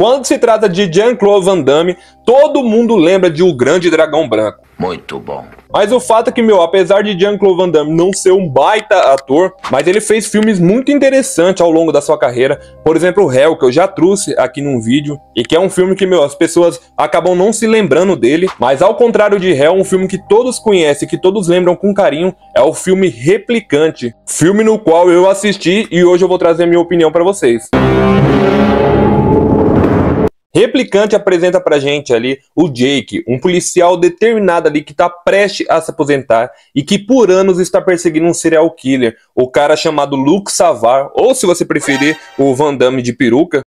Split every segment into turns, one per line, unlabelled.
Quando se trata de Jean-Claude Van Damme, todo mundo lembra de O Grande Dragão Branco.
Muito bom.
Mas o fato é que, apesar de Jean-Claude Van Damme não ser um baita ator, mas ele fez filmes muito interessantes ao longo da sua carreira. Por exemplo, o Hell, que eu já trouxe aqui num vídeo, e que é um filme que, as pessoas acabam não se lembrando dele. Mas ao contrário de Hell, um filme que todos conhecem, que todos lembram com carinho, é o filme Replicante. Filme no qual eu assisti e hoje eu vou trazer minha opinião pra vocês. Replicante apresenta pra gente ali o Jake, um policial determinado ali que tá prestes a se aposentar e que por anos está perseguindo um serial killer, o cara chamado Luke Savard, ou se você preferir, o Van Damme de peruca.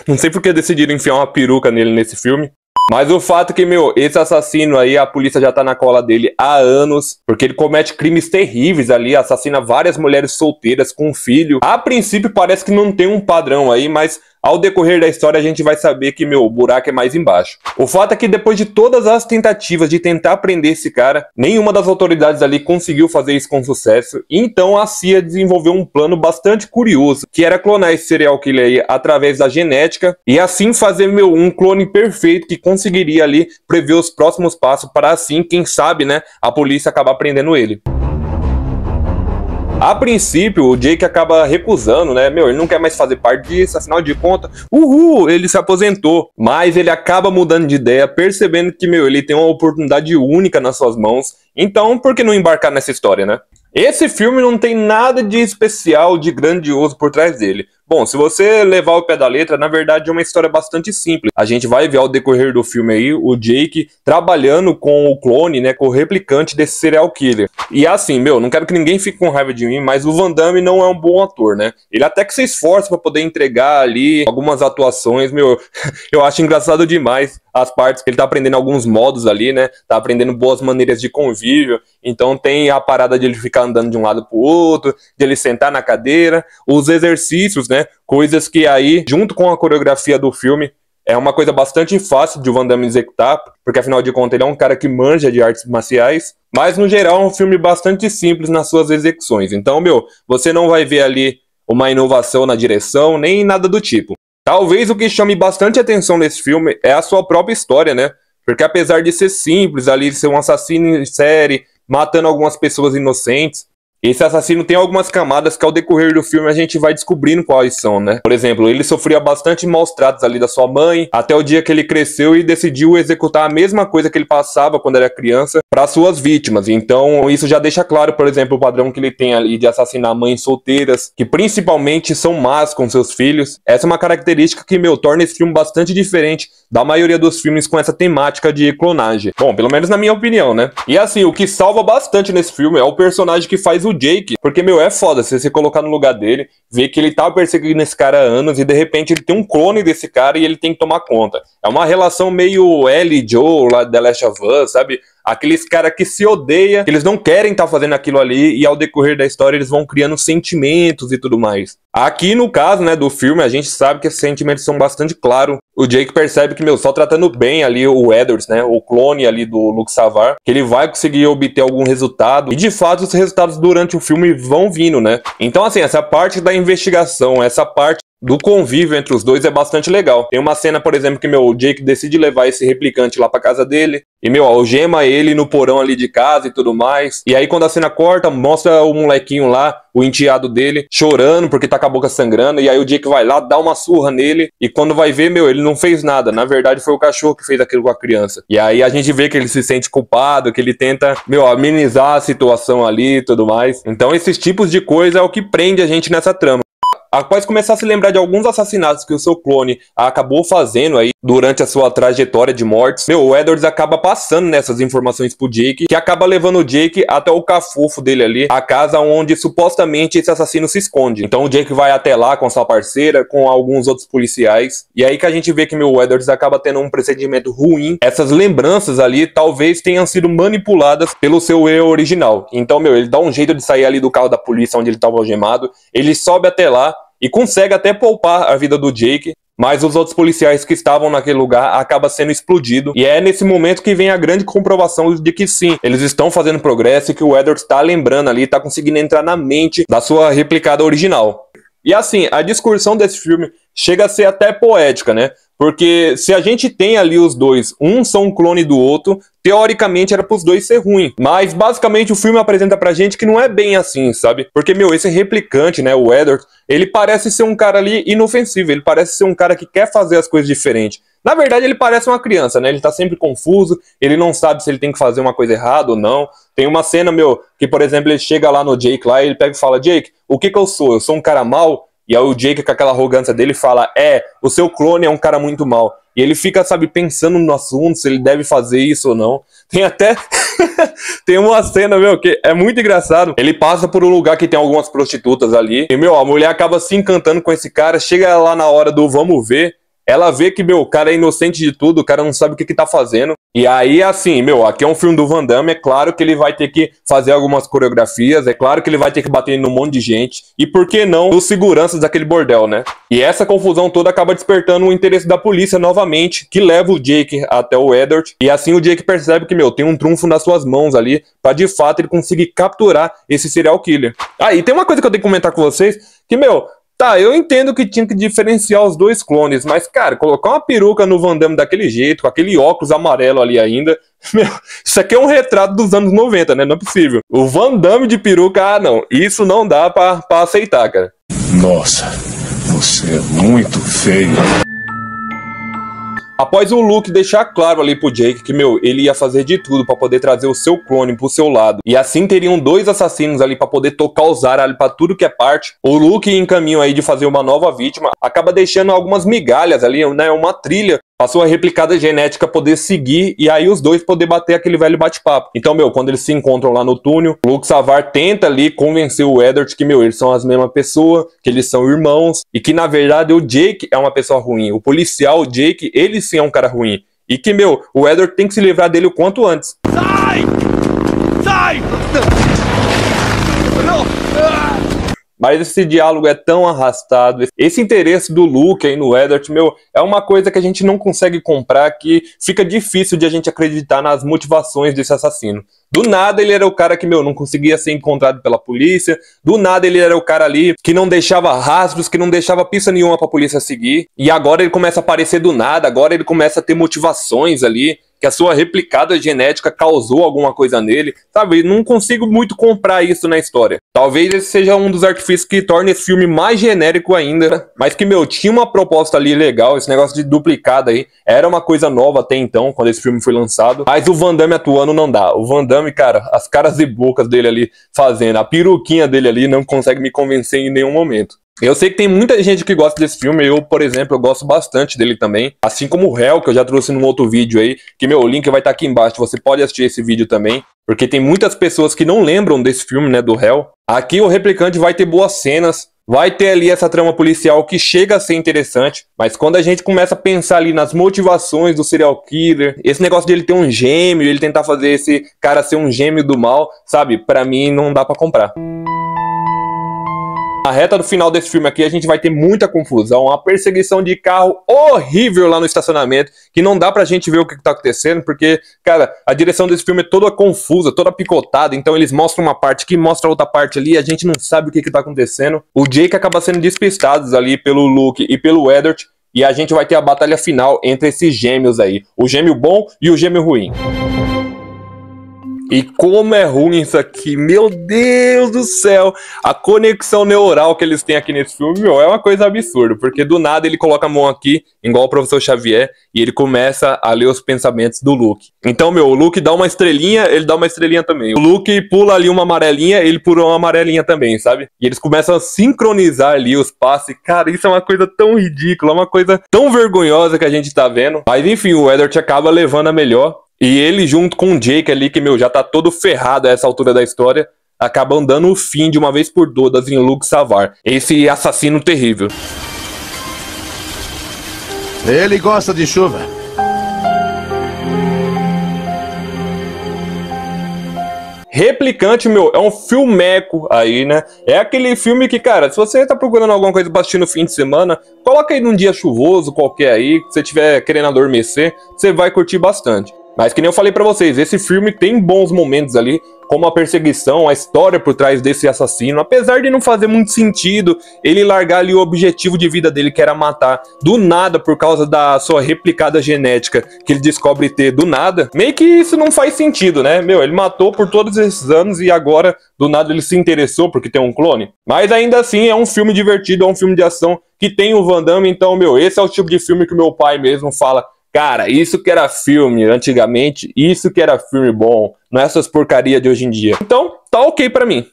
Não sei porque decidiram enfiar uma peruca nele nesse filme. Mas o fato é que, esse assassino aí, a polícia já tá na cola dele há anos, porque ele comete crimes terríveis ali, assassina várias mulheres solteiras com um filho. A princípio parece que não tem um padrão aí, mas ao decorrer da história a gente vai saber que, o buraco é mais embaixo. O fato é que depois de todas as tentativas de tentar prender esse cara, nenhuma das autoridades ali conseguiu fazer isso com sucesso. Então a CIA desenvolveu um plano bastante curioso, que era clonar esse serial killer aí através da genética e assim fazer, um clone perfeito que conseguiria ali prever os próximos passos para assim, quem sabe, né, a polícia acabar prendendo ele. A princípio, o Jake acaba recusando, né? Ele não quer mais fazer parte disso, afinal de contas, ele se aposentou. Mas ele acaba mudando de ideia, percebendo que, ele tem uma oportunidade única nas suas mãos. Então, por que não embarcar nessa história, né? Esse filme não tem nada de especial, de grandioso por trás dele. Bom, se você levar o pé da letra, na verdade é uma história bastante simples. A gente vai ver ao decorrer do filme aí, o Jake trabalhando com o clone, né, com o replicante desse serial killer. E assim, não quero que ninguém fique com raiva de mim, mas o Van Damme não é um bom ator, né? Ele até que se esforça pra poder entregar ali algumas atuações, eu acho engraçado demais as partes que ele tá aprendendo alguns modos ali, né? Tá aprendendo boas maneiras de convívio. Então tem a parada de ele ficar andando de um lado pro outro, de ele sentar na cadeira, os exercícios, né? Coisas que aí, junto com a coreografia do filme, é uma coisa bastante fácil de o Van Damme executar, porque afinal de contas ele é um cara que manja de artes marciais, mas no geral é um filme bastante simples nas suas execuções. Então, você não vai ver ali uma inovação na direção, nem nada do tipo. Talvez o que chame bastante atenção nesse filme é a sua própria história, né? Porque apesar de ser simples ali, de ser um assassino em série, matando algumas pessoas inocentes, esse assassino tem algumas camadas que ao decorrer do filme a gente vai descobrindo quais são, né? Por exemplo, ele sofria bastante maus tratos ali da sua mãe, até o dia que ele cresceu e decidiu executar a mesma coisa que ele passava quando era criança para suas vítimas. Então isso já deixa claro, por exemplo, o padrão que ele tem ali de assassinar mães solteiras, que principalmente são más com seus filhos. Essa é uma característica que, torna esse filme bastante diferente da maioria dos filmes com essa temática de clonagem. Bom, pelo menos na minha opinião, né? E assim, o que salva bastante nesse filme é o personagem que faz o Jake, porque, é foda se você colocar no lugar dele, ver que ele tava perseguindo esse cara há anos e de repente ele tem um clone desse cara e ele tem que tomar conta. É uma relação meio Ellie e Joe lá de The Last of Us, sabe? Aqueles caras que se odeiam, que eles não querem estar fazendo aquilo ali e ao decorrer da história eles vão criando sentimentos e tudo mais. Aqui no caso, né, do filme, a gente sabe que esses sentimentos são bastante claros. O Jake percebe que, só tratando bem ali o Edwards, né, o clone ali do Luke Savard, que ele vai conseguir obter algum resultado. E de fato os resultados durante o filme vão vindo, né? Então assim, essa parte da investigação, essa parte do convívio entre os dois é bastante legal. Tem uma cena, por exemplo, que o Jake decide levar esse replicante lá pra casa dele e, algema ele no porão ali de casa e tudo mais. E aí quando a cena corta, mostra o molequinho lá, o enteado dele, chorando porque tá com a boca sangrando. E aí o Jake vai lá, dá uma surra nele e quando vai ver, ele não fez nada. Na verdade foi o cachorro que fez aquilo com a criança. E aí a gente vê que ele se sente culpado, que ele tenta, amenizar a situação ali e tudo mais. Então esses tipos de coisa é o que prende a gente nessa trama. Após começar a se lembrar de alguns assassinatos que o seu clone acabou fazendo aí durante a sua trajetória de mortes, o Edwards acaba passando nessas informações pro Jake, que acaba levando o Jake até o cafofo dele ali, a casa onde supostamente esse assassino se esconde. Então o Jake vai até lá com sua parceira, com alguns outros policiais, e aí que a gente vê que o Edwards acaba tendo um procedimento ruim. Essas lembranças ali talvez tenham sido manipuladas pelo seu eu original. Então, ele dá um jeito de sair ali do carro da polícia onde ele estava algemado, ele sobe até lá, e consegue até poupar a vida do Jake, mas os outros policiais que estavam naquele lugar acabam sendo explodidos. E é nesse momento que vem a grande comprovação de que sim, eles estão fazendo progresso e que o Edwards está lembrando ali, está conseguindo entrar na mente da sua replicada original. E assim, a discussão desse filme chega a ser até poética, né? Porque se a gente tem ali os dois, um são um clone do outro, teoricamente era pros dois ser ruim. Mas basicamente o filme apresenta pra gente que não é bem assim, sabe? Porque, meu, esse replicante, né, o Edward, ele parece ser um cara ali inofensivo, ele parece ser um cara que quer fazer as coisas diferentes. Na verdade, ele parece uma criança, né? Ele tá sempre confuso, ele não sabe se ele tem que fazer uma coisa errada ou não. Tem uma cena, meu, que, por exemplo, ele chega lá no Jake lá e ele pega e fala, Jake, o que eu sou? Eu sou um cara mau? E aí o Jake, com aquela arrogância dele, fala, o seu clone é um cara muito mau. E ele fica, sabe, pensando no assunto, se ele deve fazer isso ou não. Tem até... tem uma cena, meu, que é muito engraçado. Ele passa por um lugar que tem algumas prostitutas ali. E, meu, a mulher acaba se encantando com esse cara. Chega lá na hora do vamos ver. Ela vê que, meu, o cara é inocente de tudo, o cara não sabe o que tá fazendo. E aí, assim, meu, aqui é um filme do Van Damme, é claro que ele vai ter que fazer algumas coreografias, é claro que ele vai ter que bater num monte de gente. E por que não os seguranças daquele bordel, né? E essa confusão toda acaba despertando o interesse da polícia novamente, que leva o Jake até o Edward. E assim o Jake percebe que, meu, tem um trunfo nas suas mãos ali, pra de fato ele conseguir capturar esse serial killer. Ah, e tem uma coisa que eu tenho que comentar com vocês, que, meu... Tá, eu entendo que tinha que diferenciar os dois clones, mas, cara, colocar uma peruca no Van Damme daquele jeito, com aquele óculos amarelo ali ainda, meu, isso aqui é um retrato dos anos 90, né? Não é possível. O Van Damme de peruca, não, isso não dá pra aceitar, cara.
Nossa, você é muito feio.
Após o Luke deixar claro ali pro Jake que, meu, ele ia fazer de tudo pra poder trazer o seu clone pro seu lado, e assim teriam dois assassinos ali pra poder tocar o zaralho pra tudo que é parte, o Luke, em caminho aí de fazer uma nova vítima, acaba deixando algumas migalhas ali, né, uma trilha pra sua replicada genética poder seguir e aí os dois poder bater aquele velho bate-papo. Então, meu, quando eles se encontram lá no túnel, o Luke Savar tenta ali convencer o Edward que, meu, eles são as mesmas pessoas, que eles são irmãos e que, na verdade, o Jake é uma pessoa ruim. O policial, o Jake, ele sim é um cara ruim. E que, meu, o Edward tem que se livrar dele o quanto antes. Sai! Sai! Mas esse diálogo é tão arrastado, esse interesse do Luke aí no Edward, meu, é uma coisa que a gente não consegue comprar, que fica difícil de a gente acreditar nas motivações desse assassino. Do nada ele era o cara que, meu, não conseguia ser encontrado pela polícia, do nada ele era o cara ali que não deixava rastros, que não deixava pista nenhuma pra polícia seguir, e agora ele começa a aparecer do nada, agora ele começa a ter motivações ali, que a sua replicada genética causou alguma coisa nele, sabe? Não consigo muito comprar isso na história. Talvez esse seja um dos artifícios que torna esse filme mais genérico ainda, mas que, meu, tinha uma proposta ali legal, esse negócio de duplicada aí, era uma coisa nova até então, quando esse filme foi lançado, mas o Van Damme atuando não dá. O Van Damme, cara, as caras e bocas dele ali fazendo, a peruquinha dele ali não consegue me convencer em nenhum momento. Eu sei que tem muita gente que gosta desse filme, eu, por exemplo, eu gosto bastante dele também, assim como o Hell, que eu já trouxe num outro vídeo aí, que, meu, o link vai estar aqui embaixo, você pode assistir esse vídeo também, porque tem muitas pessoas que não lembram desse filme, né, do Hell. Aqui o Replicante vai ter boas cenas, vai ter ali essa trama policial que chega a ser interessante, mas quando a gente começa a pensar ali nas motivações do serial killer, esse negócio de ele ter um gêmeo, ele tentar fazer esse cara ser um gêmeo do mal, sabe, pra mim não dá pra comprar. Na reta do final desse filme aqui, a gente vai ter muita confusão, uma perseguição de carro horrível lá no estacionamento, que não dá pra gente ver o que tá acontecendo, porque, cara, a direção desse filme é toda confusa, toda picotada, então eles mostram uma parte aqui, mostram outra parte ali, a gente não sabe o que tá acontecendo. O Jake acaba sendo despistado ali pelo Luke e pelo Edward, e a gente vai ter a batalha final entre esses gêmeos aí, o gêmeo bom e o gêmeo ruim. E como é ruim isso aqui, meu Deus do céu, a conexão neural que eles têm aqui nesse filme, meu, é uma coisa absurda, porque do nada ele coloca a mão aqui, igual o professor Xavier, e ele começa a ler os pensamentos do Luke. Então, meu, o Luke dá uma estrelinha, ele dá uma estrelinha também. O Luke pula ali uma amarelinha, ele pula uma amarelinha também, sabe? E eles começam a sincronizar ali os passes, cara, isso é uma coisa tão ridícula, uma coisa tão vergonhosa que a gente tá vendo. Mas enfim, o Edward acaba levando a melhor. E ele, junto com o Jake ali, que, meu, já tá todo ferrado a essa altura da história, acabam dando o fim de uma vez por todas em Luke Savar, esse assassino terrível.
Ele gosta de chuva.
Replicante, meu, é um filmeco aí, né? É aquele filme que, cara, se você tá procurando alguma coisa pra assistir no fim de semana, coloca aí num dia chuvoso qualquer aí, que você estiver querendo adormecer, você vai curtir bastante. Mas que nem eu falei pra vocês, esse filme tem bons momentos ali, como a perseguição, a história por trás desse assassino, apesar de não fazer muito sentido ele largar ali o objetivo de vida dele, que era matar do nada por causa da sua replicada genética que ele descobre ter do nada, meio que isso não faz sentido, né? Meu, ele matou por todos esses anos e agora do nada ele se interessou porque tem um clone. Mas ainda assim é um filme divertido, é um filme de ação que tem o Van Damme, então, meu, esse é o tipo de filme que o meu pai mesmo fala: cara, isso que era filme antigamente, isso que era filme bom, não é essas porcarias de hoje em dia. Então, tá ok pra mim.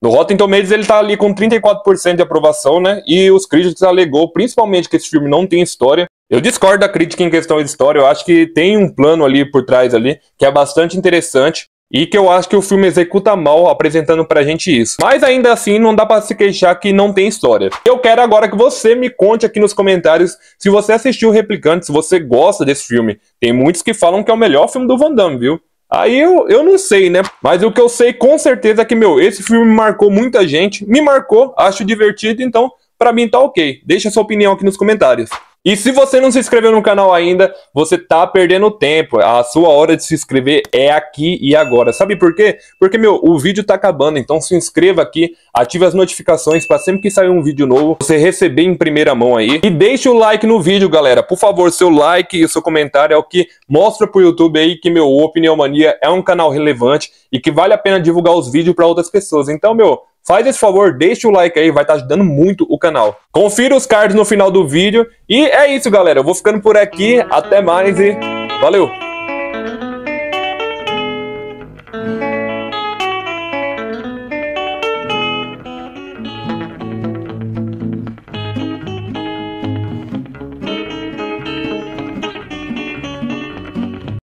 No Rotten Tomatoes ele tá ali com 34% de aprovação, né? E os críticos alegou principalmente que esse filme não tem história. Eu discordo da crítica em questão de história, eu acho que tem um plano ali por trás ali, que é bastante interessante. E que eu acho que o filme executa mal apresentando pra gente isso. Mas ainda assim não dá pra se queixar que não tem história. Eu quero agora que você me conte aqui nos comentários se você assistiu o Replicante, se você gosta desse filme. Tem muitos que falam que é o melhor filme do Van Damme, viu? Aí eu não sei, né? Mas o que eu sei com certeza é que, meu, esse filme marcou muita gente. Me marcou, acho divertido, então pra mim tá ok. Deixa sua opinião aqui nos comentários. E se você não se inscreveu no canal ainda, você tá perdendo tempo. A sua hora de se inscrever é aqui e agora. Sabe por quê? Porque, meu, o vídeo tá acabando. Então se inscreva aqui, ative as notificações para sempre que sair um vídeo novo, você receber em primeira mão aí. E deixe o like no vídeo, galera. Por favor, seu like e o seu comentário é o que mostra pro YouTube aí que, meu, o Opinião Mania é um canal relevante e que vale a pena divulgar os vídeos para outras pessoas. Então, meu, faz esse favor, deixa o like aí, vai estar ajudando muito o canal. Confira os cards no final do vídeo. E é isso, galera. Eu vou ficando por aqui. Até mais e valeu!